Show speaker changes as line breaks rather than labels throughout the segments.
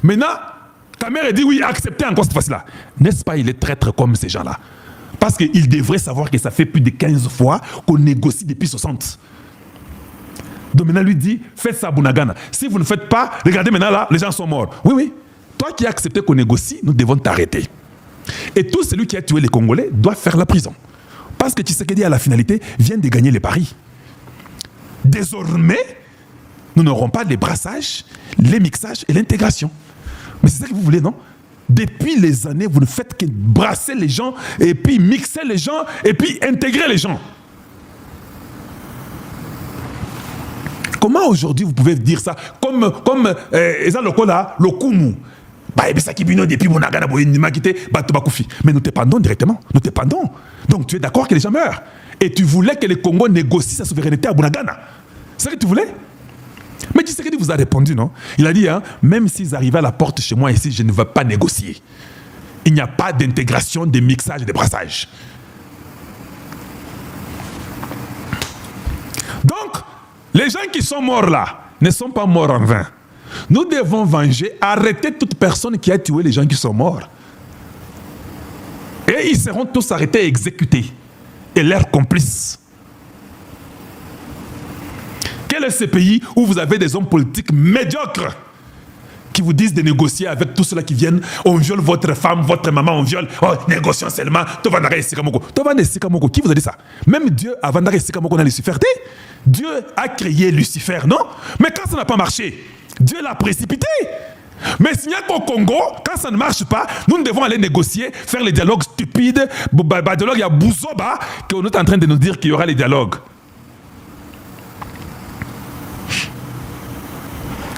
Maintenant, ta mère dit oui, acceptez encore cette fois-là. N'est-ce pas, il est traître comme ces gens-là? Parce qu'il devrait savoir que ça fait plus de 15 fois qu'on négocie depuis 60. Donc maintenant, lui dit, faites ça, Bunagana. Si vous ne faites pas, regardez maintenant là, les gens sont morts. Oui, oui. Toi qui as accepté qu'on négocie, nous devons t'arrêter. Et tout celui qui a tué les Congolais doit faire la prison. Parce que Tshisekedi, à la finalité, vient de gagner les paris. Désormais, nous n'aurons pas les brassages, les mixages et l'intégration. Mais c'est ça que vous voulez, non? Depuis les années, vous ne faites que brasser les gens, et puis mixer les gens, et puis intégrer les gens. Comment aujourd'hui vous pouvez dire ça? Comme Eza Lokola, Lokumu. Mais nous te pendons directement. Nous te pendons. Donc tu es d'accord que les gens meurent. Et tu voulais que le Congo négocie sa souveraineté à Bunagana. C'est ce que tu voulais? Mais Tshisekedi vous a répondu, non? Il a dit, hein, même s'ils arrivaient à la porte chez moi ici, je ne vais pas négocier. Il n'y a pas d'intégration, de mixage et de brassage. Donc, les gens qui sont morts là ne sont pas morts en vain. Nous devons venger, arrêter toute personne qui a tué les gens qui sont morts. Et ils seront tous arrêtés et exécutés. Et leurs complices. Quel est ce pays où vous avez des hommes politiques médiocres qui vous disent de négocier avec tous ceux-là qui viennent, on viole votre femme, votre maman, on viole, oh, négocions seulement, Tovandare Sikamoko. Tovandare Sikamoko, qui vous a dit ça? Même Dieu, avant Vandare Sikamoko, a Lucifer. Dieu a créé Lucifer, non? Mais quand ça n'a pas marché, Dieu l'a précipité. Mais s'il n'y a qu'au Congo, quand ça ne marche pas, nous devons aller négocier, faire les dialogues stupides. Dialogue, il y a Bouzoba qu'on est en train de nous dire qu'il y aura les dialogues.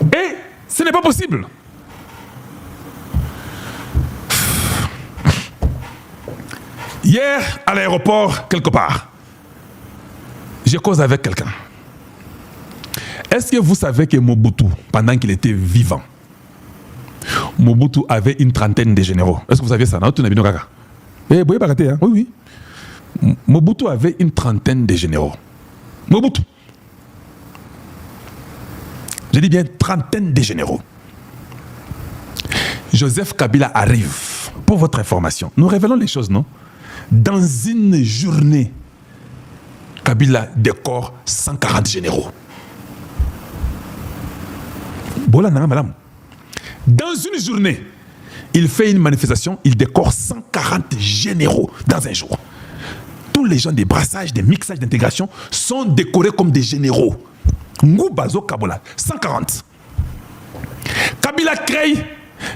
Et ce n'est pas possible. Hier, à l'aéroport, quelque part, j'ai causé avec quelqu'un. Est-ce que vous savez que Mobutu, pendant qu'il était vivant, Mobutu avait une trentaine de généraux? Est-ce que vous saviez ça? Oui, oui. Mobutu avait une trentaine de généraux. Mobutu. Je dis bien trentaine de généraux. Joseph Kabila arrive. Pour votre information, nous révélons les choses, non? Dans une journée, Kabila décore 140 généraux. Madame. Dans une journée, il fait une manifestation, il décore 140 généraux dans un jour. Tous les gens des brassages, des mixages, d'intégration sont décorés comme des généraux. Ngoubazo Kabola, 140. Kabila crée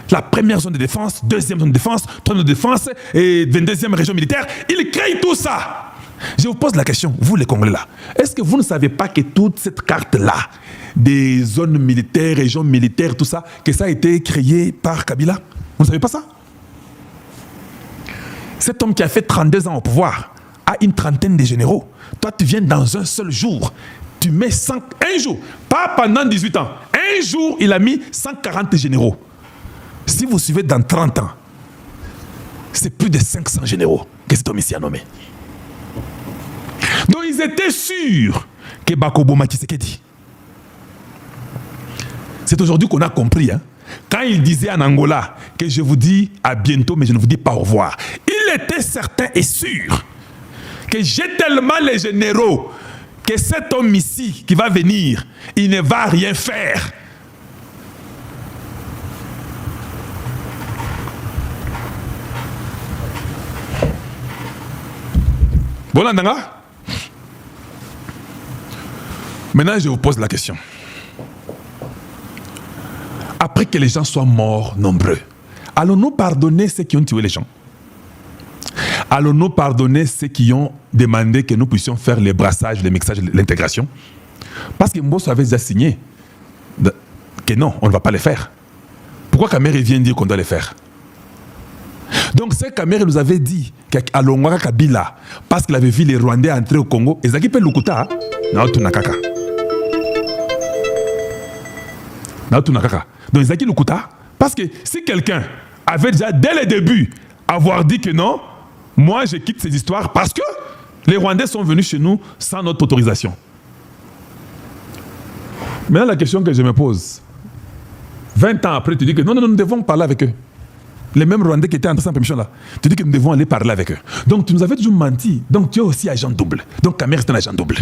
la première zone de défense, deuxième zone de défense, troisième zone de défense et 22e région militaire. Il crée tout ça. Je vous pose la question, vous les Congolais là, est-ce que vous ne savez pas que toute cette carte-là, des zones militaires, régions militaires, tout ça, que ça a été créé par Kabila? Vous ne savez pas ça? Cet homme qui a fait 32 ans au pouvoir a une trentaine de généraux. Toi, tu viens dans un seul jour. Tu mets un jour, pas pendant 18 ans. Un jour, il a mis 140 généraux. Si vous suivez dans 30 ans, c'est plus de 500 généraux que cet homme ici a nommé. Donc ils étaient sûrs que Bakoboma Tshisekedi. C'est aujourd'hui qu'on a compris. Hein? Quand il disait en Angola que je vous dis à bientôt, mais je ne vous dis pas au revoir, il était certain et sûr que j'ai tellement les généraux que cet homme ici qui va venir, il ne va rien faire. Bon, Nanga. Maintenant, je vous pose la question. Après que les gens soient morts nombreux, allons-nous pardonner ceux qui ont tué les gens? Allons-nous pardonner ceux qui ont demandé que nous puissions faire les brassages, les mixages, l'intégration? Parce que Mbosso avait déjà signé que non, on ne va pas les faire. Pourquoi Kamere vient dire qu'on doit les faire? Donc, ce Kamere nous avait dit qu'à Longwara Kabila, parce qu'il avait vu les Rwandais entrer au Congo, ils ont Lukuta, donc, Zaki Lukuta, parce que si quelqu'un avait déjà, dès le début, avoir dit que non, moi, je quitte ces histoires parce que les Rwandais sont venus chez nous sans notre autorisation. Maintenant, la question que je me pose, 20 ans après, tu dis que non, nous devons parler avec eux. Les mêmes Rwandais qui étaient en permission là. Tu dis que nous devons aller parler avec eux. Donc tu nous avais toujours menti. Donc tu es aussi agent double. Donc ta mère est un agent double.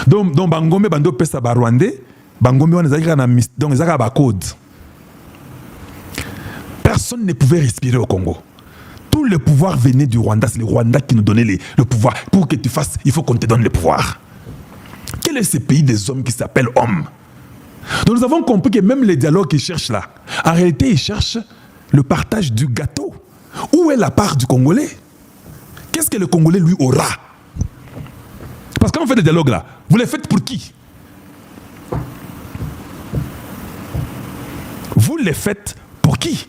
Donc Bangombe Bando pesa ba Rwandais, Bangombe on ezaki na donc ezaka ba code. Personne ne pouvait respirer au Congo. Tout le pouvoir venait du Rwanda. C'est le Rwanda qui nous donnait le pouvoir. Pour que tu fasses, il faut qu'on te donne le pouvoir. Quel est ce pays des hommes qui s'appelle homme? Donc nous avons compris que même les dialogues qu'ils cherchent là, en réalité, ils cherchent le partage du gâteau. Où est la part du Congolais? Qu'est-ce que le Congolais, lui, aura? Parce qu'on fait des dialogues là, vous les faites pour qui? Vous les faites pour qui?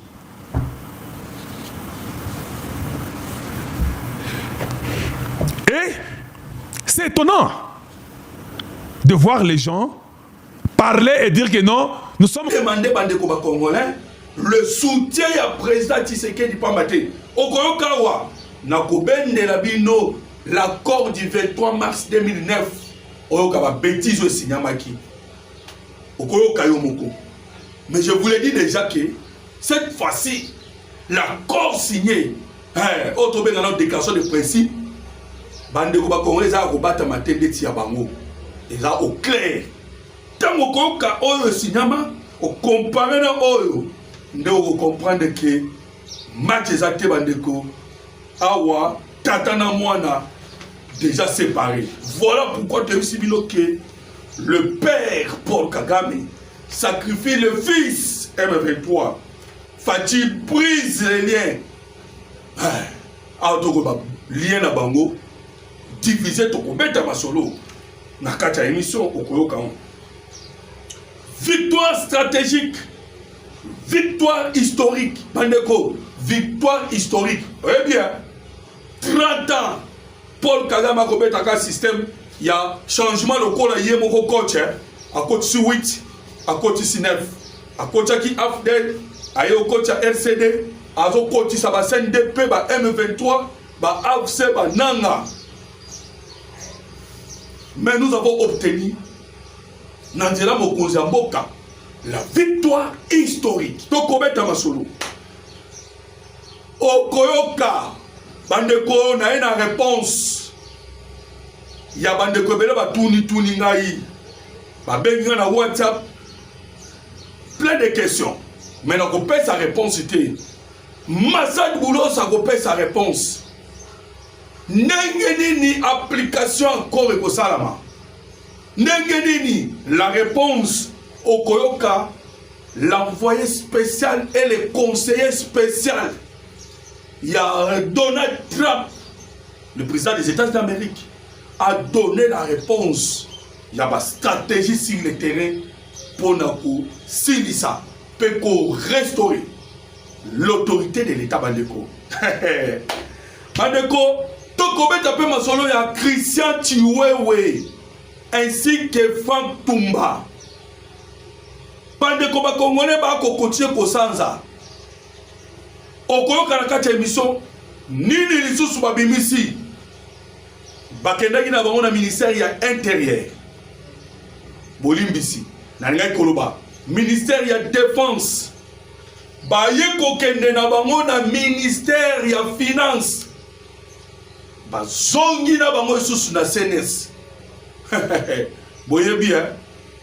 Et c'est étonnant de voir les gens parler et dire que non, nous sommes
demandé aux Congolais le soutien à président Tshisekedi Pamate. Okoyokawa, Nakobende Labino, l'accord du 23 mars 2009, Oyokawa bêtise au Signamaki. Okoyokayomoko. Mais je vous l'ai dit déjà que cette fois-ci, l'accord signé, autre dans notre déclaration de principe, Bandeko Congolais a rebattu ma tête de Tiabango. Et là, au clair. Tant que oyo signama, au comparé na oyo, nous comprendre que match exacté bandeko, awa, tatana mwana, déjà séparé. Voilà pourquoi tu as aussi que le père Paul Kagame sacrifie le fils M23. Fati brise les liens. Lien na bango, diviser ton kobeta masolo. Na kata émission au Koyoka. Victoire stratégique, victoire historique, Bandeko, victoire historique. Eh bien, 30 ans, Paul Kagame a commis un système, il y a changement de cours, il y a un coach, à côté 8, à côté 9, à côté qui AFDEL, à coach RCD, à côté ça va CNDP, M23, AFC, Nanga. Mais nous avons obtenu Nandela Mokonzi Mboka la victoire historique. Donc, Kobeta Masolo. Okoyoka, Bandeko, na une réponse. Il y a Bandeko, Bela Batuni Tuningaï. Babenga na WhatsApp. Plein de questions. Mais on peut sa réponse. Massad Boulot, ça peut sa réponse. Nengenini application encore et Salama. Nengenini, la réponse au Koyoka, l'envoyé spécial et le conseiller spécial. Il y a Donald Trump, le président des États d'Amérique, a donné la réponse. Il y a une stratégie sur le terrain pour nous Silisa, pour restaurer l'autorité de l'État Bandeko. Bandeko, Tokobeta pe masolo ya Christian Chiwewe ainsi que Frank Tumba. Bandeko ba Congolais ba ko continuer ko sanza. Okoyoka na kati émission nini lisusu ba bimisi. Bakendaki na bango na ministère ya intérieur. Bolimbisi na ngai koloba ministère ya défense. Ba yeko kende na bango na ministère ya finance. Zongi na bango isusu na CNS. Boye bien,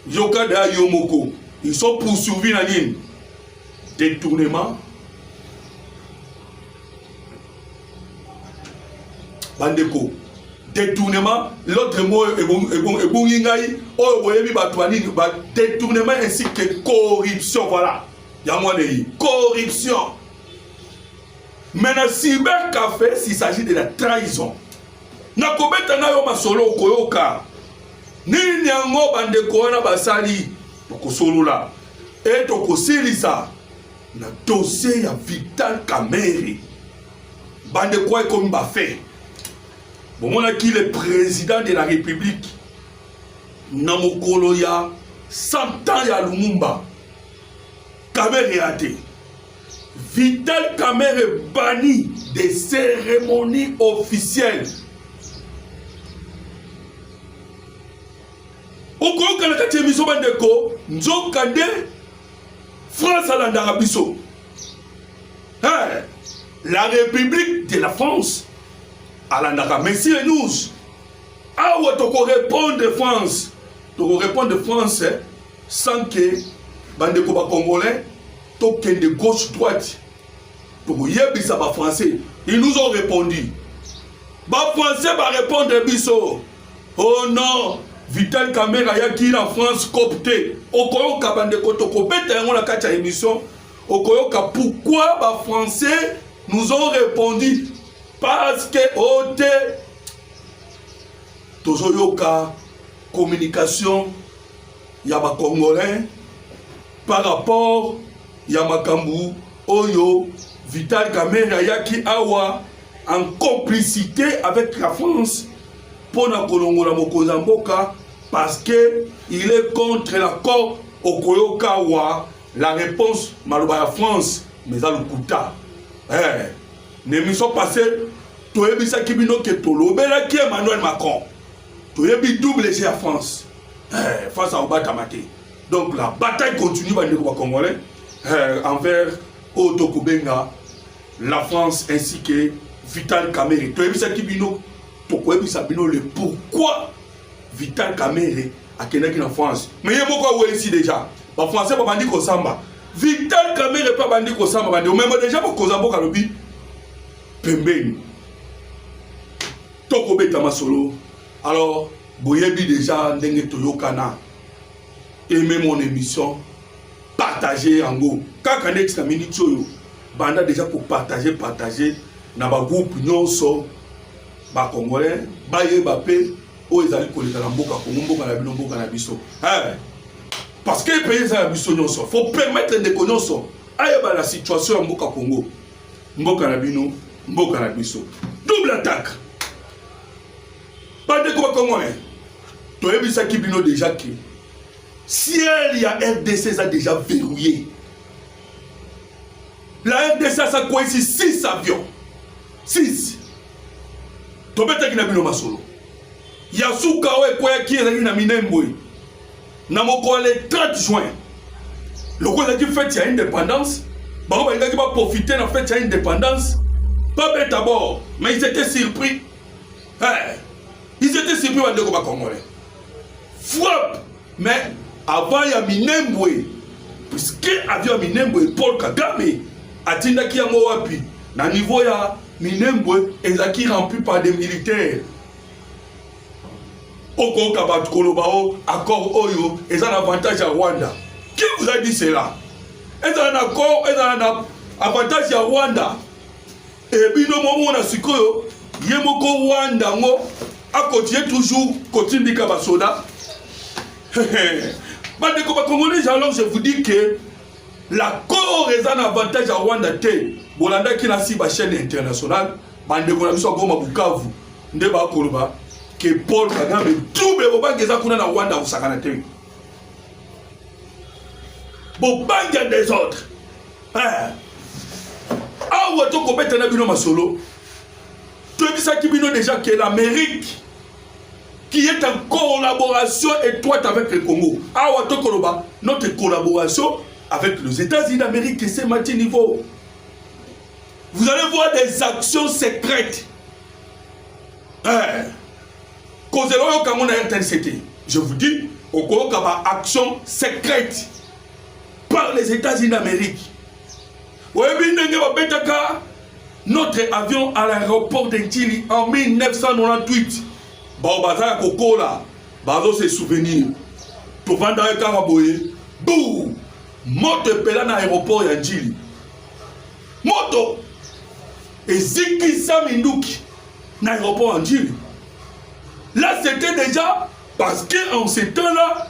Yoka da Yomoko, ils sont poursuivis na nini? Détournement. Bandeko. Détournement, l'autre mot est bon ingaï, oh boye bi batouani, détournement ainsi que corruption, voilà. Yamouane, corruption. Mais dans le cybercafé, s'il s'agit de la trahison. Nakobeta na yo masolo koyoka. Ni nyango bandeko na basali tokosolula. Et tokosilisa na dossier ya Vital Kamerhe. Bandeko est comme bafé. Bon on a qui le président de la République. Namokolo ya 100 ans ya Lumumba. Kamerhe ate. Vital Kamerhe banni des cérémonies officielles. okoyoka na kati ya émission bandeko nzokande France alandaka biso. La République de la France alandaka merci et nous. Awa toko répondre France. Toko répondre France sans que bandeko ba congolais token de gauche droite. Toko yebisa ba français. Ils nous ont répondu. Ba français ba répondre biso. Oh non, Vital Kamerhe yaki en France copté. Okoyoka bandeko toko beta yango na kati ya émission. Okoyoka pourquoi ba français nous ont répondu parce que ote tozoyoka communication ya ba congolais par rapport ya makambu oyo Vital Kamerhe yaki awa en complicité avec la France pour na kolongola mokonzi mboka parce que il est contre l'accord okoyoka wa la réponse maloba ya France mais à l'ukuta l'émission passée toyebisa kibino ke tolobela ki Emmanuel Macron toyebi double chez la France face à Obatamate. Donc la bataille continue bandeko ba congolais envers Otokubenga, la France ainsi que Vital Kamerhe. Toyebisa kibino tokoyebisa bino le pourquoi Vital Kamerhe akendaki en France. Mais yé moko ici déjà. Ba français ba bandi ko samba. Vital Kamerhe pas bandi ko samba bandi. Même déjà ba kozambo kalobi pembeni. Toko beta masolo. Alors, boyebi déjà ndenge toyokana. Aimez mon émission. Partagez en go. Kaka next na minute yo. Banda déjà pour partager na ba groupe nyonso ba congolais ba yeba pe o ezali koleka na mboka Kongo mboka na bino mboka na biso. Parce que pays za biso nyonso faut permettre de nyonso ayeba la situation ya mboka Congo mboka na bino mboka na biso. Double attaque. Bandeko ba congolais toyebisa ki bino déjà que si il y a RDC a déjà verrouillé. La RDC a quoi ici 6 avions. 6. Tobeta ki na bino masolo. Yasuka we kwa ki ezali na Minembwe. Na moko le 30 juin. Le quoi qui fête ya indépendance. Ba ba ngaki ba profiter na fête ya indépendance. Pas bête d'abord, mais ils étaient surpris. Ils étaient surpris bandeko ba congolais. Frappe, mais avant ya Minembwe. Puisque avion Minembwe Paul Kagame atindaki yango wapi na niveau ya Minembwe ezaki rempli par des militaires. Oko kabat kolobao accord oyo ezan avantage à Rwanda. Qui vous a dit cela? Ezan accord ezan avantage à Rwanda. Et bino momo na sikoyo yemoko Rwanda ngo a continuer toujours continue kabasoda. Bandeko ba congolais, alors je vous dis que l'accord est un avantage à Rwanda te. Bolanda qui n'a si ba chaîne internationale, bandeko na biso goma Bukavu, nde ba koloba que Paul Kagame double bobangeza kuna na Rwanda usakana te. Bobanga des autres. Awa to kobeta na bino masolo. To ebisa ki bino déjà que l'Amérique qui est en collaboration étroite avec le Congo. Awa to koloba, notre collaboration avec les États-Unis d'Amérique, c'est maintenant niveau. Vous allez voir des actions secrètes. Je vous dis, au Congo, il y a des actions secrètes par les États-Unis d'Amérique. Notre avion à l'aéroport de Chili en 1998. Baza Kokola, Bazo se souvenir. Tout vendre un caraboye. Bouh! Moto pela na aéroport ya Chili. Moto! Et Ziki Saminduki na aéroport en Chili. Là, c'était déjà parce qu'en ce temps-là,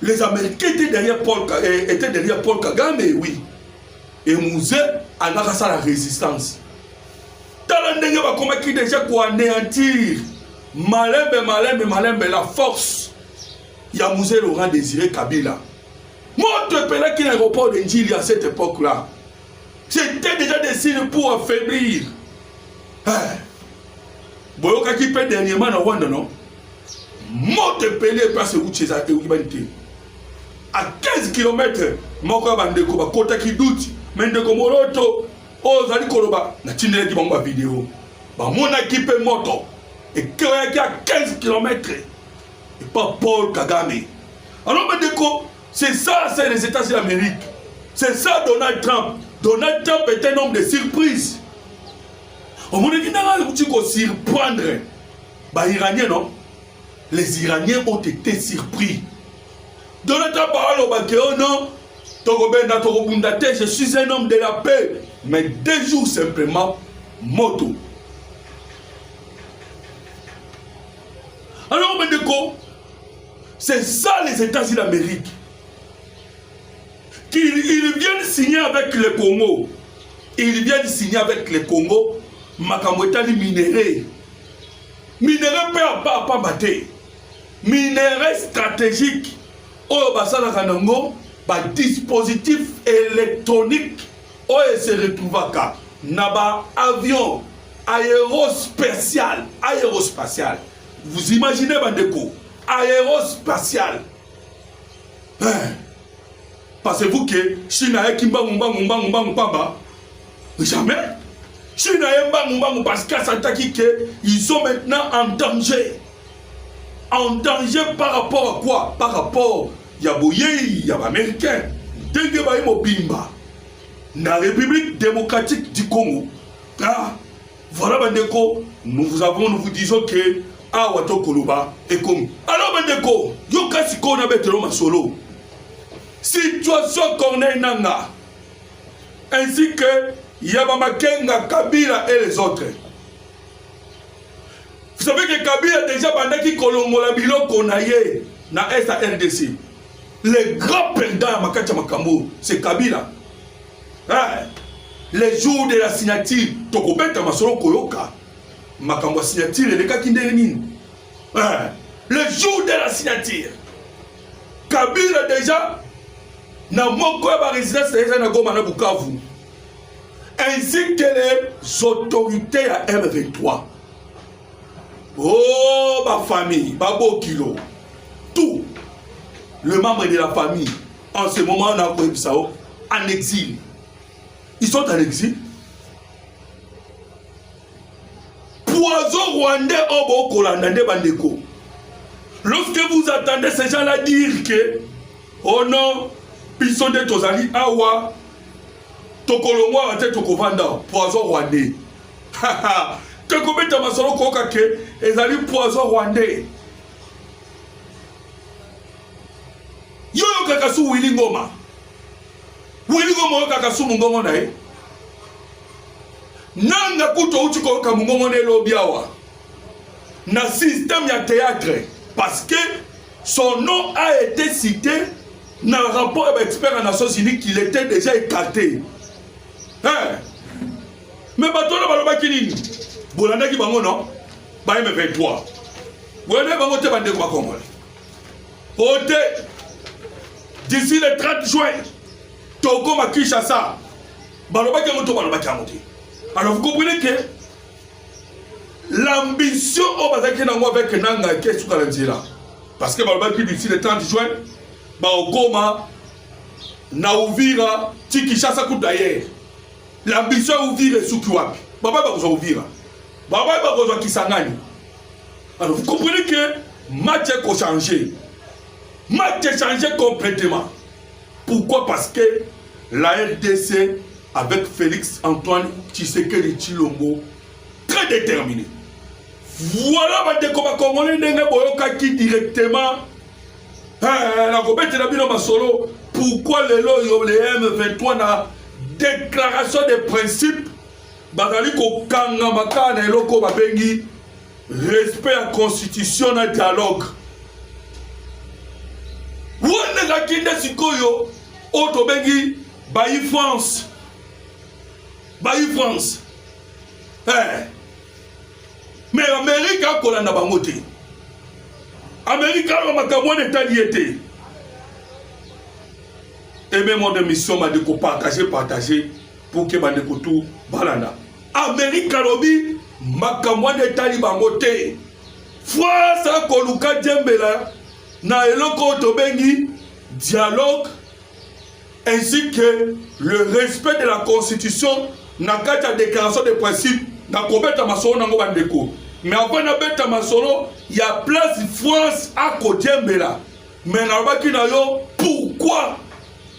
les Américains étaient derrière Paul Kagame, oui. Et Mouzé a la résistance. Talandenge va comment qui déjà pour anéantir Malembe la force. Il y a Mouzé Laurent Désiré Kabila. Moi, tu es qui l'aéroport de Ndjili à cette époque-là. C'était déjà des signes pour affaiblir. Boyoka qui paie dernièrement dans Rwanda, non? moto pelé place où chez a humanité à 15 km moko bandeko ba kota ki doute mais ndeko moroto ozali koloba na tindeli bango ba vidéo ba mona kipe moto et que à 15 km et pas Paul Kagame. Alors bandeko, c'est ça, c'est les États-Unis d'Amérique. C'est ça Donald Trump. Donald Trump est un homme de surprise. On m'a dit qu'on surprendre. Bah Iranien non. Les Iraniens ont été surpris. Donald Trump parle au Bakeo non. Je suis un homme de la paix. Mais 2 jours simplement, moto. Alors, Bendeko, c'est ça les États-Unis d'Amérique. Ils viennent signer avec le Congo. Ils viennent signer avec le Congo. Makamwetali minéré. Minéré pas batté. Minéré stratégique. Oh, basala kanango. Dispositif électronique. Oh, se retrouve à Naba avion aérospatial. Vous imaginez, Bandeko, aérospatial. Pensez-vous que Chine a jamais. Chine a parce qu'ils sont maintenant en danger. En danger par rapport à quoi? Par rapport à Yaboye, Yab américain. Dengue Mobimba. La République démocratique du Congo. Ah, voilà, Bandeko, nous vous disons que ah wato koloba et comme alors Bandeko yo kasi ko na betelo masolo situation Corneille Nanga ainsi que Yabama Kenga Kabila et les autres. Vous savez que Kabila déjà bandaki kolongola biloko na ye na RDC. Le grand perdant à Makacha Makambo c'est Kabila. Ah, les jours de la signature tokobeta masolo koyoka. Makambo signature les cas qui n'ont le jour de la signature Kabila déjà na moko ba résidence na Goma na Bukavu ainsi que les autorités à M23. Oh ma famille babo kilo tout le membre de la famille en ce moment on a en exil. Ils sont en exil. Poison rwandais au Kolandande Bandeko. Lorsque vous attendez ces gens-là dire que oh non, ils sont des Tozali Awa, Tokolongwa, Tokovanda, poison rwandais. Tokobeta Masolo Kokake, ils allaient poison rwandais. Yo Kakasu Willingoma. Willingoma Kakasu Mungongo nae. Nanga kuto uchiko kamungongo ne lobiawa na système ya théâtre parce que son nom a été cité dans le rapport avec expert en Nations Unies qu'il était déjà écarté. Hein? Mais batona baloba kinini bolanda ki bango non ba M23 wene bango te bande kwa Congo ote d'ici le 30 juin Togo Makishasa baloba ki moto baloba ki amote. Alors vous comprenez que l'ambition au Bazaki avec Nanga qui est sous la parce que d'ici le 30 juin, Goma, Naouvira, Tikishasa Koudaye. L'ambition est ouvrir sous Kiwapi. Baba va vous ouvrir. Baba va vous Kisangani. Alors vous comprenez que match a changé. Match a changé complètement. Pourquoi? Parce que la RDC avec Félix Antoine Tshisekedi Tshilombo très déterminé. Voilà Bandeko Congolais n'engue boyoka qui directement la Robert Nabino Masolo. Pourquoi les M23 na déclaration de principe bazali ko kanga makana eloko babengi respect à constitution na dialogue. Wanda la kinde sikoyo auto bengi bayi France. Bayi France. Mais l'Amérique a collé na bangote. Amérique a makambo d'état lié. Et même mon mission m'a dit qu'on partager pour que bandeko tout balanda. Amérique a lobby makambo d'état li bangote. France a koluka djembela na eloko tobengi dialogue ainsi que le respect de la constitution na kati ya déclaration de principe na kobeta masolo nango bandeko. Mais avant na beta masolo ya place France a kodjembela. Mais na baki na yo pourquoi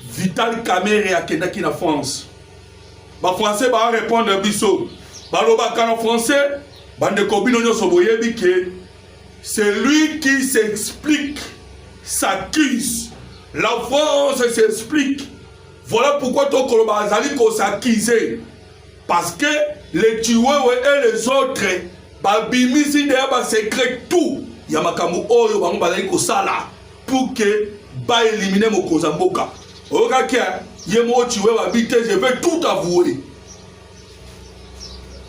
Vital Kamerhe akendaki na France? Ba français ba répondre biso. Ba lobaka na français bandeko bino nyonso boyebi ke c'est lui qui s'explique, s'accuse. La France s'explique. Voilà pourquoi ton Koloba Azali s'accuser. Parce que les tueurs et les autres, babimisi de secret tout. Yamakamu oyo bango bazali ko sala pour que ba éliminer mon Kozamboka. Oka yemo tueur babite, je vais tout avouer.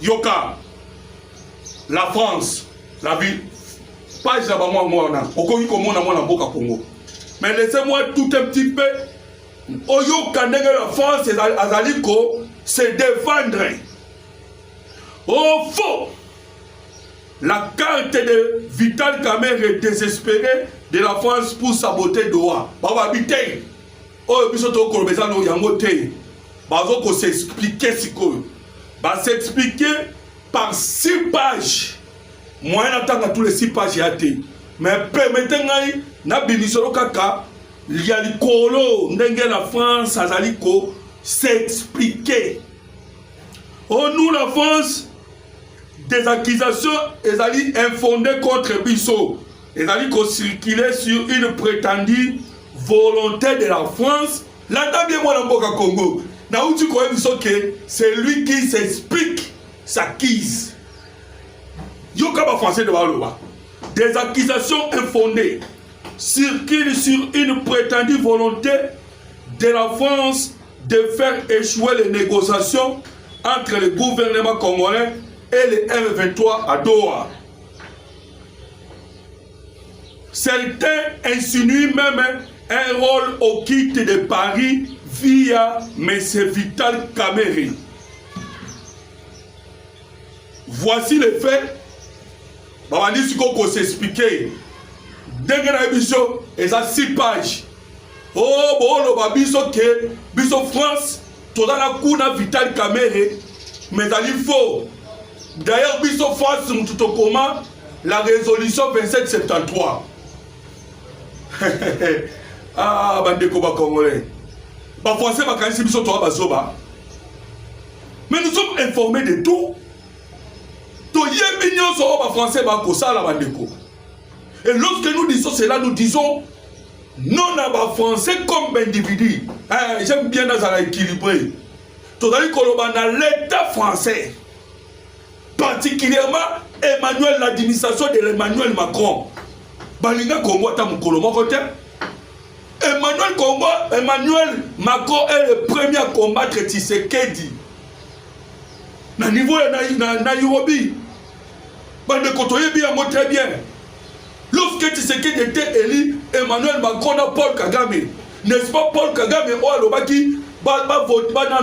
Yoka, la France, la ville. Pas moi, mais laissez-moi tout un petit peu. Oyo Kandenge la France et Azaliko se défendre. Au fond, la carte de Vital Kamerhe est désespérée de la France pour saboter Doha. Baba Bité. Oh, bisoto Kolobezano Yangote. Bazo ko s'expliquer siko. Ba s'expliquer par 6 pages. Moi, j'attends à tous les 6 pages. Mais permettez-moi, na bimisoro kaka, il y a le colo, n'engue la France, azaliko, s'expliquer. Oh, nous, la France, des accusations, elles allaient infondées contre Bissot. Elles allaient circuler sur une prétendue volonté de la France. Là, bien moi, dans le Congo, na où tu crois que c'est lui qui s'explique, s'accuse. Yokaba français de Baloba. Des accusations infondées circulent sur une prétendue volonté de la France de faire échouer les négociations entre le gouvernement congolais et les M23 à Doha. Certains insinuent même un rôle au kit de Paris via M. Vital Kamerhe. Voici les faits. Babandi siko ko s'expliquer. Denge na biso eza 6 pages. Oh bolo ba biso ke biso France toza na kuna Vital Kamerhe mais ali faux. D'ailleurs biso France mututo koma la résolution 2773. Ah bandeko ba congolais. Ba français ba kanisi biso to ba zoba. Mais nous sommes informés de tout. Et lorsque nous disons cela, nous disons non à français comme individu. J'aime bien dans la équilibré. Tout à l'heure, l'État français, particulièrement l'administration de Emmanuel Macron. Balinga Congo Emmanuel Macron est le premier à combattre Tshisekedi. Na niveau na Nairobi. Bande kotoye bien très bien. Lorsque Tshisekedi était élu, Emmanuel Macron a Paul Kagame. N'est-ce pas Paul Kagame ou alobaki ba vote ba na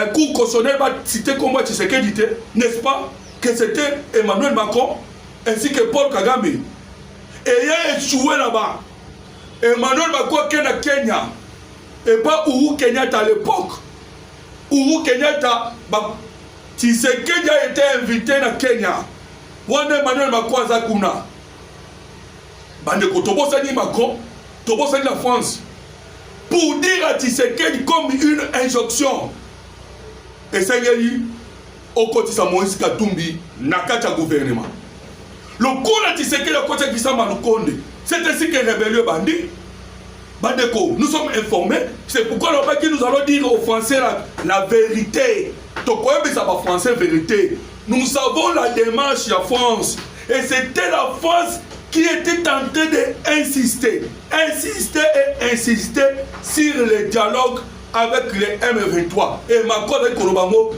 cour constitutionnel ba citer comme Tshisekedi, n'est-ce pas que c'était Emmanuel Macron ainsi que Paul Kagame. Et il a échoué là-bas. Emmanuel Macron qui est à Kenya et pas Uhuru Kenyatta à l'époque. Uhuru Kenyatta Tshisekedi a été invité à Kenya. Wanda Emmanuel Macron Azakuna. Bande Kotobosani Macron, Tobosani la France. Pour dire à Tshisekedi comme une injonction. Et c'est lui, au côté de Moïse Katumbi, Nakacha gouvernement. Le coup de Tshisekedi au côté de Kisama Lukonde. C'est ainsi que rébellion bandit. Bandeko, nous sommes informés. C'est pourquoi nous allons dire aux Français la vérité. Français vérité. Nous savons la démarche de la France. Et c'était la France qui était en train d'insister. Insister et insister sur le dialogue avec les M23. Et Macron avec Kolobango,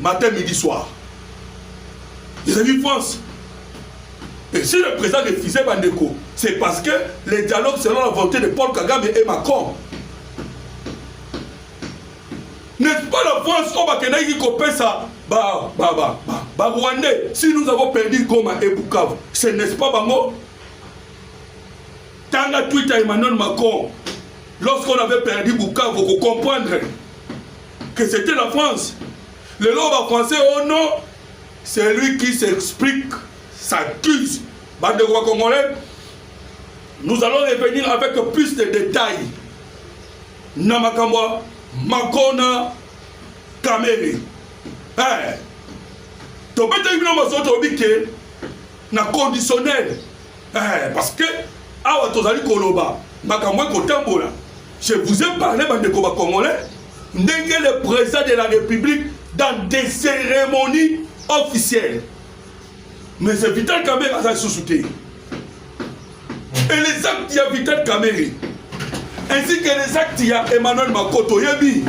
matin, midi, soir. Ils ont vu France. Et si le président refusait Bandeko, c'est parce que le dialogue selon la volonté de Paul Kagame et Macron. N'est-ce pas la France qui a fait ça? Rwandais, si nous avons perdu Goma et Bukavu, ce n'est pas Bango. Tant que Twitter Emmanuel Macron, lorsqu'on avait perdu Bukavu, vous comprendre que c'était la France. Le lobby français, oh non, c'est lui qui s'explique, s'accuse. Bande de Congolais, nous allons revenir avec plus de détails. Namakamba, Makona, Kamere. Tu peux na conditionnel. Parce que, je vous ai parlé de Congolais, le président de la République dans des cérémonies officielles. Mais c'est Vital Kamerhe qui a sous-souté. Et les actes, il y a Vital Kamerhe. Ainsi que les actes, il y a Emmanuel Makoto Yebi.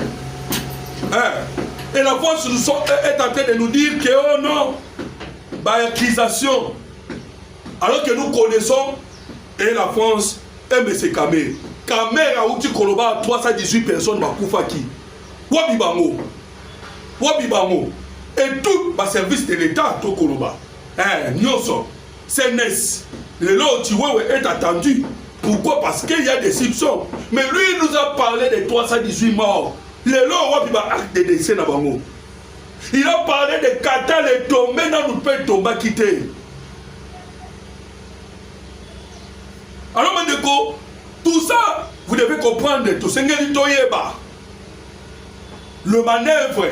Et la France est en train de nous dire que, oh non, accusation. Alors que nous connaissons, et la France aime M. Kamerhe. Kamerhe a outil Koloba 318 personnes Makoufaki. Wabibango. Wabibango. Et tout le service de l'État, tout Koloba. Nyoso. CNES. Le lot est attendu. Pourquoi? Parce qu'il y a des soupçons. Mais lui, il nous a parlé de 318 morts. Le lot est acte de décès. Il a parlé de Qatar et tombé dans nous peut tomber quitter. Alors, Mandeko, tout ça, vous devez comprendre, tout ce le manœuvre,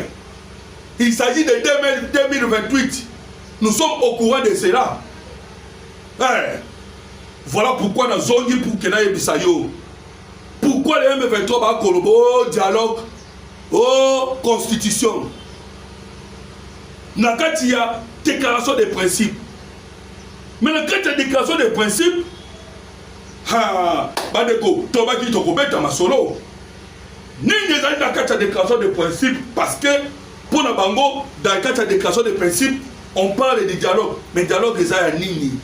il s'agit de 2028. Nous sommes au courant de cela. Voilà pourquoi nous avons dit pour Kena Bisayo. Pourquoi les M23 va Kolobo, dialogue, constitution. Nakatia, déclaration des principes. Mais la déclaration des principes, Badeko, Tobaki Tokobeta Masolo. Ni des années dans la déclaration des principes, parce que pour Nabango, dans la déclaration des principes, on parle de dialogue, mais dialogue est à Nini.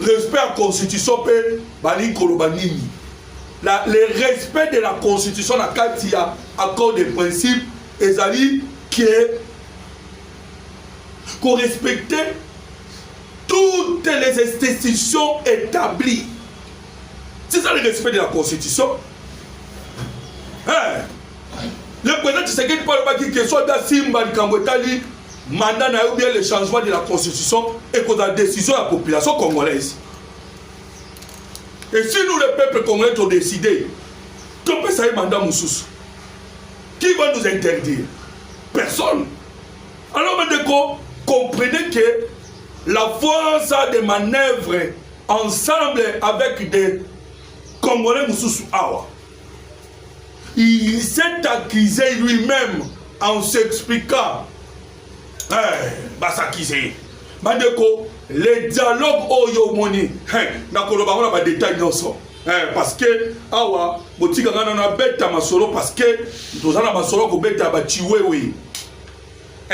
Respect à la constitution, Bali Kolobanini. Le respect de la constitution, la Katia, accord des principes, Ezali, qui est qu'on respectait toutes les institutions établies. C'est ça le respect de la constitution. Le président Tshisekedi parle pas qu'il soit d'Assimba, Kambotali, mandat ou bien le changement de la constitution et qu'on a décision de la population congolaise. Et si nous, le peuple congolais, avons décidé, qu'on peut ça mandat Moussous, qui va nous interdire? Personne. Alors, maintenant, comprenez que la force a des manœuvres ensemble avec des Congolais Moussous Awa. Il s'est accusé lui-même en s'expliquant. S'accuser. Mandeko, les dialogues Oyomoni, nakoloba on a des détails dans ça. Parce que awa botika ngana na beta masolo parce que tozana masolo ko beta ba chiwewe.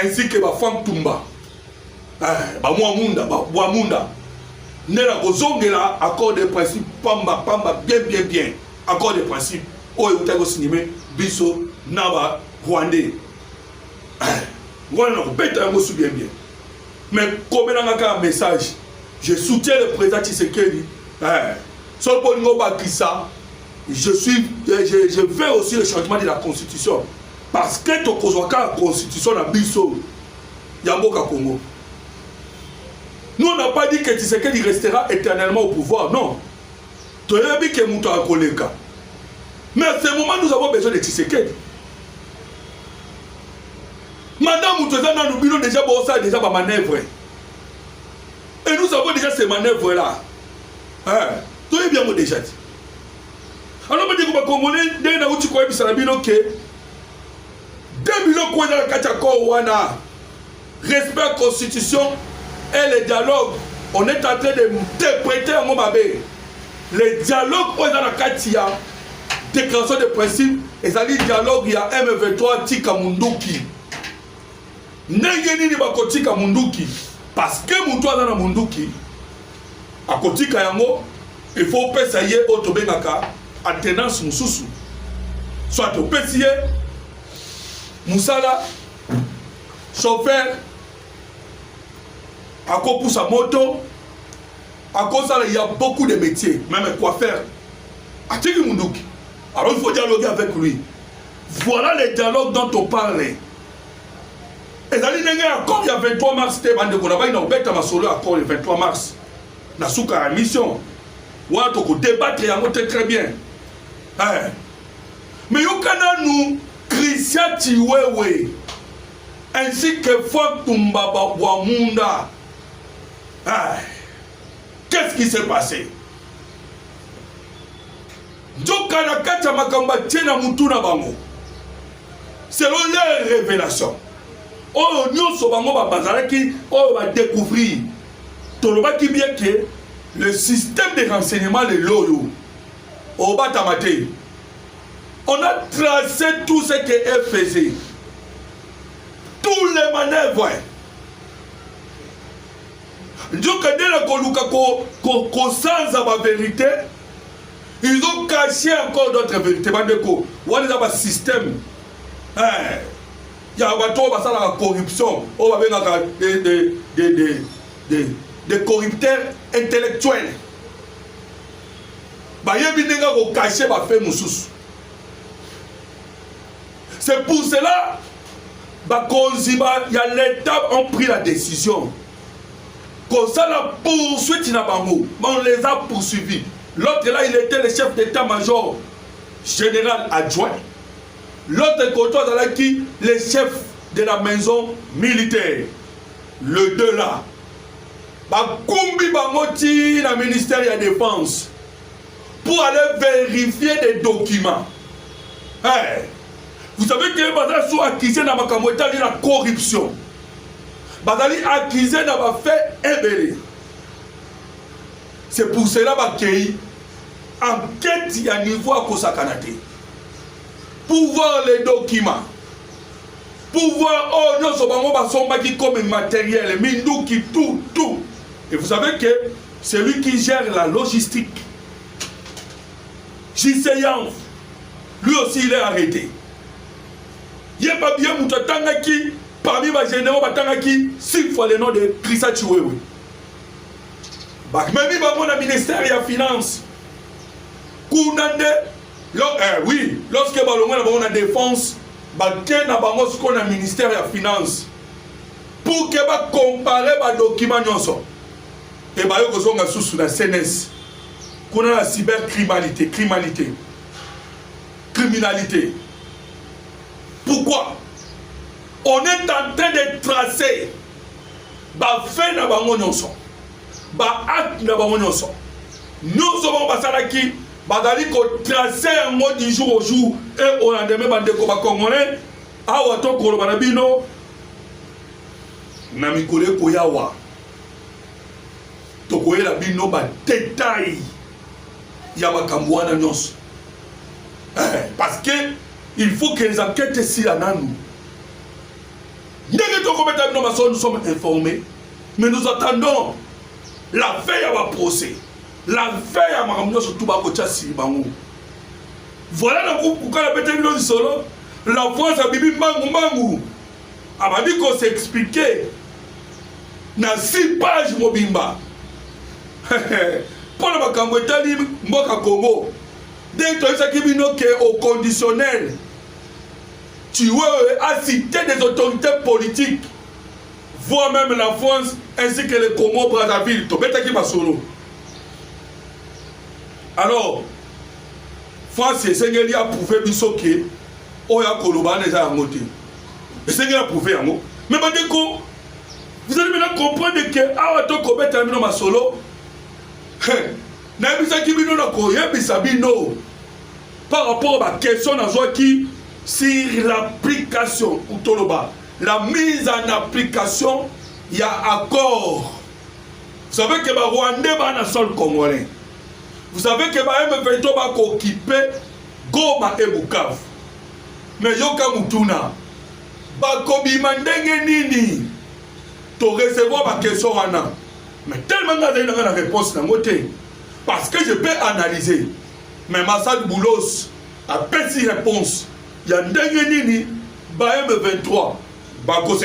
Ainsi que ba fam tumba. Ba munda. Nela kozongela accord de principe pamba bien. Accord de principe. Oyo utago sinime biso naba Rwandais. Voilà, bien. Mais comme un message, je soutiens le président Tshisekedi. Je veux aussi le changement de la constitution. Parce que tu as la constitution dans Bisso, Yamboka Congo. Nous, on n'a pas dit que Tshisekedi restera éternellement au pouvoir. Non. Tu as dit que Mouta a collègue. Mais à ce moment, nous avons besoin de Tshisekedi. Madame Moutouza dans nos bureaux déjà ma manœuvre. Et nous avons déjà ces manœuvres-là. Tout est bien déjà dit. Alors, je dis que les Congolais, dès que nous avons dit que 2000 ans, respect à la constitution et le dialogue, on est en train d'interpréter un mot. Le dialogue, on est dans la Katia, déclaration de principe, et ça dit dialogue, il y a M23 Tika Munduki. Nengeni ni bakotika munduki parce que mutu azana munduki akotika yango il faut pesa ye otobengaka attendance mususu soit opesi ye musala chauffeur à quoi pour sa moto, à cause ça, il y a beaucoup de métiers, même quoi faire. Alors il faut dialoguer avec lui. Voilà les dialogues dont on parlait. Et ça dit, encore il y a 23 mars, il y a un solo accord le 23 mars. Dans la mission. On va débattre très bien. Mais nous, Christian Tiwewe, ainsi que Fouad Tumbaba Wamunda, qu'est-ce qui s'est passé? Selon les révélations, nous va découvrir que le système de renseignement, le loyo, on a tracé tout ce qu'elle faisait, tous les manœuvres. La vérité, ils ont caché encore d'autres vérités. On a un système. Il y a la corruption, des corrupteurs intellectuels. C'est pour cela que l'État ont pris la décision. Comme ça, la poursuite, on les a poursuivis. L'autre là, il était le chef d'état-major général adjoint. L'autre côté, qui le chef de la maison militaire. Le deux là. Bakumbi Bangoti, le ministère de la Défense, pour aller vérifier des documents. Vous savez que Bazali sont accusés dans la corruption. Bazali accusé dans fait ébélé. C'est pour cela que enquête y a niveau à Kosakanate. Pour voir les documents. Pour voir, oh non, ce comme matériel, Mindouki, tout. Et vous savez que c'est lui qui gère la logistique. J.C.Yanf, lui aussi il est arrêté. Il n'y a pas bien Moutatangaki, parmi les généraux, Batangaki, 6 fois le nom de Christian Tiwewe. Même il va au ministère de la Finance. Kounande, oui, lorsque on a défense, il y a un ministère de la Finance. Pour que comparer les documents. Et il y a sous la CNS. Qu'on a la cybercriminalité. Criminalité. Pourquoi? On est en train de tracer fait na bango nyonso. Acte na bango nyonso. Nous sommes basalaki bazali ko tracer un mot du jour au jour et au lendemain bandeko ba congolais awa to koloba na bino na mikole ko yawa. To koyela bino ba détail ya makambo wana nyonso. Parce que il faut que les enquêtes si la nanou. Nous sommes informés, mais nous attendons la veille à ma procès, la veille à ma ramener sur tout Bakochasi Bangou. Voilà le groupe pour la bête du solo. La France a bibi Bangou. Elle m'a dit qu'on s'est expliqué. Dans 6 pages Mobimba. Pour le Bakambo Itali, Mboka Congo. Dès que tu as au conditionnel. Tu as cité des autorités politiques, voire même la France, ainsi que les Comores Brazzaville. Alors, France et Sénégal a prouvé que Oya Koloba n'est pas un motif. Le Sénégal a prouvé un mot. Mais vous allez maintenant comprendre que Awato Kobe termine ma solo. Par rapport à la question qui sur l'application, la mise en application, il y a accord. Vous savez que les Rwandais sont dans le sol congolais. Vous savez que les M23 va occuper Goma et Bukavu. Mais Yoka Mutuna, Bakobi Mandenge Nini, tu recevoir ma question. Mais tellement de la réponse dans mon côté. Parce que je peux analyser. Mais Massad Boulos a petit réponse. Il y a un dernier nini, M23, Bakose.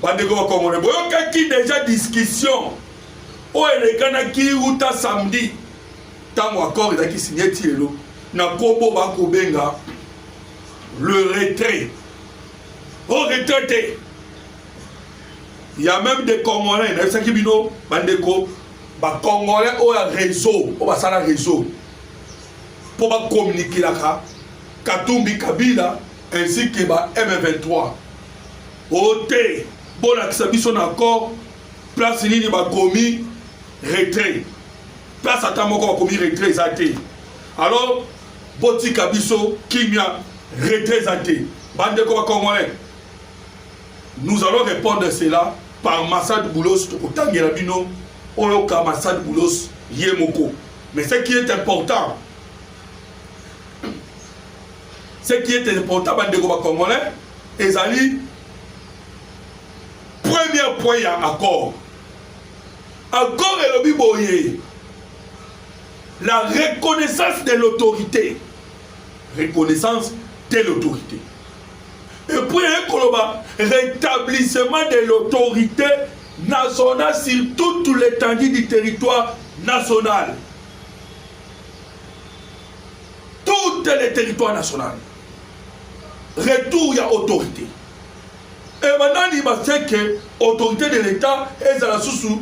bandeko bakongole boyokaki déjà discussion oyo elekanaki uta samedi ntango accord ezalaki signé ti lelo na kombo bakobenga le retrait au retraité. Il y a même des Congolais, il y a des Congolais qui ont un réseau, un réseau pour communiquer là, Katumbi Kabila ainsi que M23. OT, bon accès son accord, place ni ba commis retrait. Place à tamoko ba commis retrait zaté. Alors, Boti Kabiso Kimia retrait zaté. Bande ko Congolais. Nous allons répondre à cela par Massad Boulos autant que Rabino Oyoka Massad Boulos Yemoko. Mais ce qui est important, bande ko Congolais, ezali premier point ya accord. Accord et le biboye. La reconnaissance de l'autorité. Reconnaissance de l'autorité. Et puis, un rétablissement de l'autorité nationale sur toute l'étendue du territoire national. Tout le territoire national. Retour, il y a autorité. Et maintenant, il va dire que l'autorité de l'État est à la sous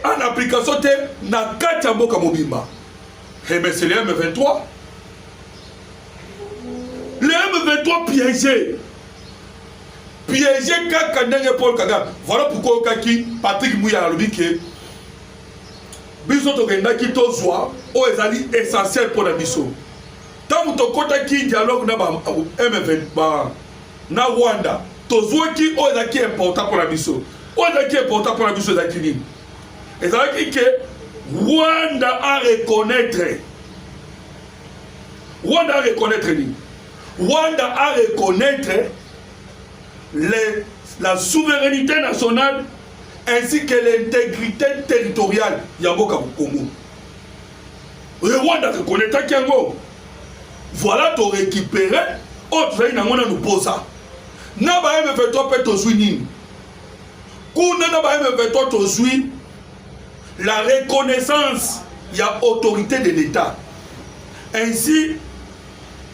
en application de Nakata Mboka Mobimba. Et bien, c'est le M23. Le M23 piégé. Piégé Kakandenge Paul Kagame. Voilà pourquoi Patrick Mouya a dit que biso tokenda ki tozwa o ezali essentiel pour la biso. Tant que tokota ki dialogue na ba M23 na Rwanda, tozwa ki o ezali important pour la biso. O ezali important pour la biso ezali ni. Ezali que Rwanda a reconnaître. Rwanda a reconnaître ni. Rwanda a reconnaître la souveraineté nationale ainsi que l'intégrité territoriale Yamboka Congo. Le Rwanda reconnaît Kiango. Voilà to récupérer autre nous pose ça. Na ba M23 peut to swing. Kuna na ba M23 to swing la reconnaissance il y a autorité de l'État. Ainsi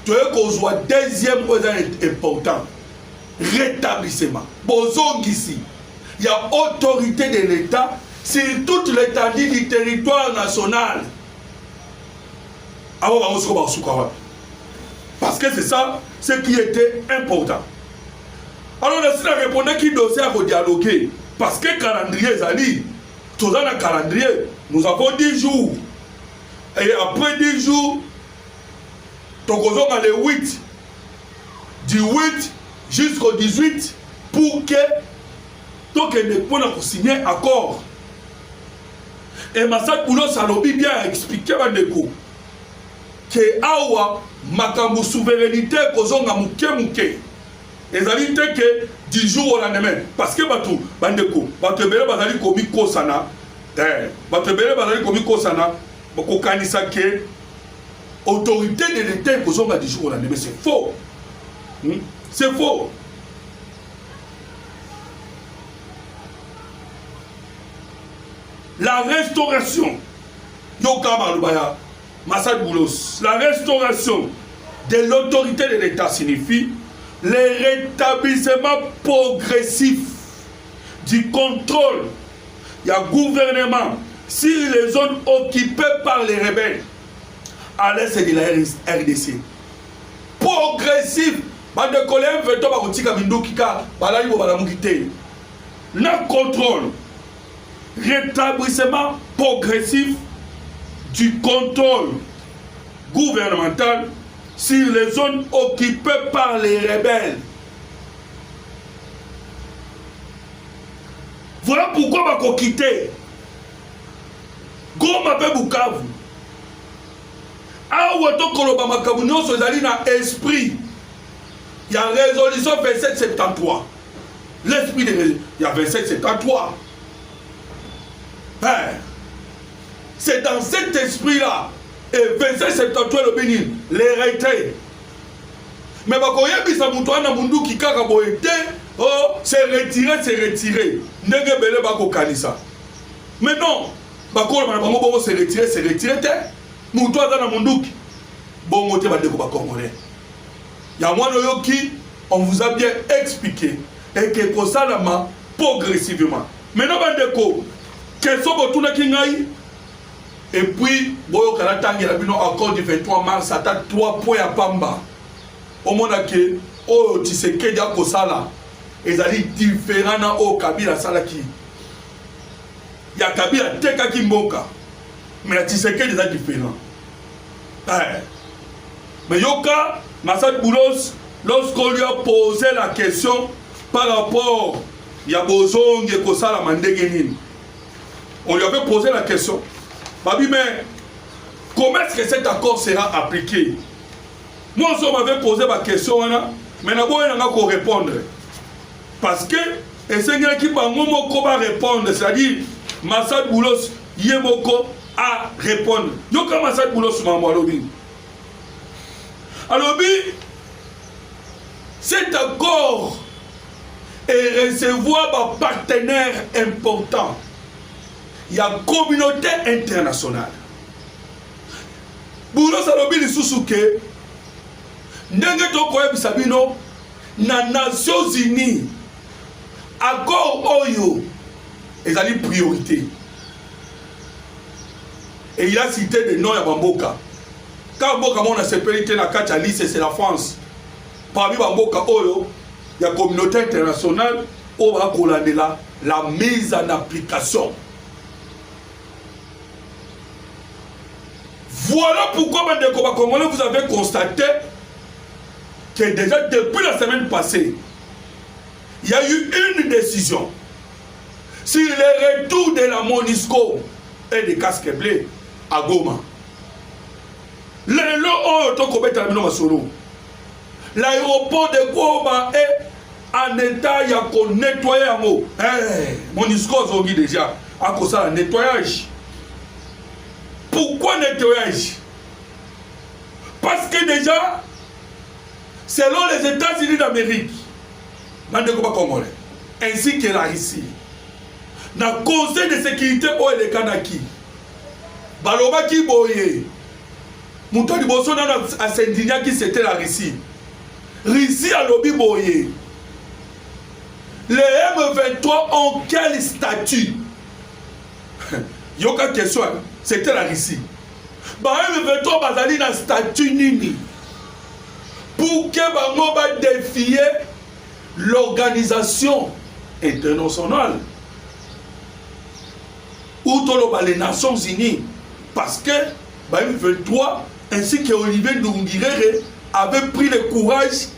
tu veux qu'on soit deuxième point important. Rétablissement. Bozong ici. Il y a autorité de l'État sur toute l'étendue du territoire national. Parce que c'est ça ce qui était important. Alors, on a répondu qui dossier à dialoguer. Parce que calendrier Zali, tout dans le calendrier, nous avons 10 jours. Et après 10 jours, Tokozong a le 8. Du 8 jusqu'au 18 pour que donc ne puisse signer accord. Et Massad Boulos a bien expliqué que awa makambu souveraineté kozonga muke et ça dit que du jour au lendemain parce que batu bandeko batu bele bazali komi kosana batu bele bazali komi kosana bako kanisa que autorité de l'État kozonga du jour au lendemain. C'est faux. C'est faux. La restauration, Massad Boulos, la restauration de l'autorité de l'État signifie le rétablissement progressif du contrôle du gouvernement sur les zones occupées par les rebelles à l'est de la RDC. Progressif. Bande colère veut pas kotika mindokika balali bo balamukite. Le contrôle, rétablissement progressif du contrôle gouvernemental sur les zones occupées par les rebelles. Voilà pourquoi bako quitter Goma pe Bukavu. Awa to koloba makabu nyonso ezali na esprit. Il y a résolution 2773. L'esprit de il y a 2773. C'est dans cet esprit-là. Et 2773 le bénin, les retraits. Mais bakoye bisa mutuana mundu kikaka boete Oh, c'est retiré. Ndenge bele bako kanisa. Mais non, bako na bango bongo c'est retiré te. Muto azana munduki. Bongo te bandeko ba congolais. Ya mwana yoki, on vous a bien expliqué et que kosalama progressivement. Maintenant bandeko, question botuna kingai et puis boyo kana tangi la bino accord du 23 mars ata 3 points à pamba. Au monde que oh tu sais que dia kosala ezali différent na o Kabila salaki. Ya Kabila teka ki mboka. Mais tu sais que déjà différent. Mais Yoka Massad Boulos, lorsqu'on lui a posé la question par rapport à Bozong et Kosala Mandegenin, on lui avait posé la question. Babi, mais comment est-ce que cet accord sera appliqué? Moi, on m'avait posé ma question, mais n'a pas qu'on répondre. Parce que, et c'est quelqu'un qui va répondre, c'est-à-dire, Massad Boulos, Yemoko, à répondre. Yoka Massad Boulos, Mamalobi. Alors, cet accord est recevoir un partenaire important. Il y a une communauté internationale. Boulos Alobi Lisusuke, Ndenge Tokoye Bisabino, na Nations Unies, accord Oyo, ils ont une priorité. Et il a cité des noms à Bamboka. Quand Bamboka a séparé la carte à liste, c'est la France. Parmi Bamboka Oyo, il y a la communauté internationale où la mise en application. Voilà pourquoi, vous avez constaté que déjà depuis la semaine passée, il y a eu une décision sur le retour de la MONUSCO et des casques bleus à Goma. L'aéroport de Goma est en état de nettoyer. MONUSCO a déjà à cause de nettoyage. Pourquoi nettoyage? Parce que déjà, selon les États-Unis d'Amérique, ainsi que la Russie, dans le Conseil de sécurité au Kanaki, Baloba qui boye, Mouton du Bosso à Saint-Digna qui c'était la Russie. Russie a lobby boye. Les M23 ont quel statut? Yoka question, c'était la Russie. Bah M23 bazali na statut nini? Pour que bango ba défier l'organisation internationale ou les Nations Unies, parce que M23 ainsi que Olivier Ndoungirere avaient pris le courage